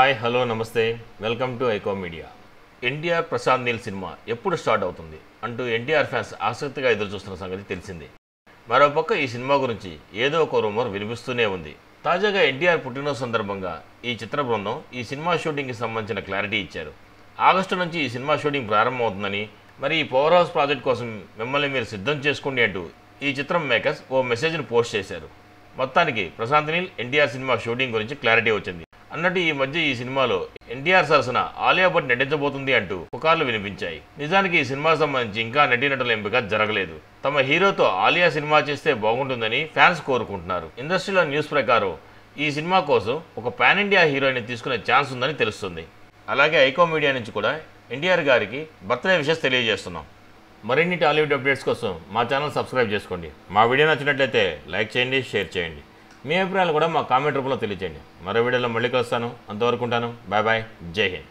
Hi hello నమస్తే welcome to ఐకో media. NTR Prashanth Neel cinema ఎప్పుడు స్టార్ట్ అవుతుంది అంటూ ఎన్టీఆర్ ఫ్యాన్స్ ఆసక్తిగా ఎదురుచూస్తున్న సంగతి తెలిసిందే. మరోపక్క ఈ సినిమా గురించి ఏదో ఒక రూమర్ వినిపిస్తూనే ఉంది. తాజాగా ఎన్టీఆర్ పుట్టినరోజు సందర్భంగా ఈ చిత్ర బృందం ఈ సినిమా షూటింగ్కి సంబంధించిన క్లారిటీ ఇచ్చారు. ఆగస్టు నుంచి ఈ సినిమా షూటింగ్ ప్రారంభమవుతుందని, మరి ఈ పవర్ హౌస్ ప్రాజెక్ట్ కోసం మిమ్మల్ని మీరు సిద్ధం చేసుకోండి అంటూ ఈ చిత్రం మేకర్స్ ఓ మెసేజ్ని పోస్ట్ చేశారు. మొత్తానికి ప్రశాంత్ నీల్ ఎన్టీఆర్ సినిమా షూటింగ్ గురించి క్లారిటీ వచ్చింది. అన్నట్టు ఈ మధ్య ఈ సినిమాలో ఎన్టీఆర్ సరసన ఆలియా భట్ నటించబోతుంది అంటూ పుకార్లు వినిపించాయి. నిజానికి ఈ సినిమాకు సంబంధించి ఇంకా నటీనటుల ఎంపిక జరగలేదు. తమ హీరోతో ఆలియా సినిమా చేస్తే బాగుంటుందని ఫ్యాన్స్ కోరుకుంటున్నారు. ఇండస్ట్రీలో న్యూస్ ప్రకారం ఈ సినిమా కోసం ఒక పాన్ ఇండియా హీరోయిన్ తీసుకునే ఛాన్స్ ఉందని తెలుస్తుంది. అలాగే ఐకో మీడియా నుంచి కూడా ఎన్టీఆర్ గారికి బర్త్డే విషెస్ తెలియజేస్తున్నాం. మరిన్ని టాలీవుడ్ అప్డేట్స్ కోసం మా ఛానల్ సబ్స్క్రైబ్ చేసుకోండి. మా వీడియో నచ్చినట్లయితే లైక్ చేయండి, షేర్ చేయండి. మీ అభిప్రాయాలు కూడా మా కామెంట్ రూపంలో తెలియజేయండి. మరో వీడియోలో మళ్ళీ కలుస్తాను. అంతవరకు ఉంటాను. Bye bye. జై హింద్.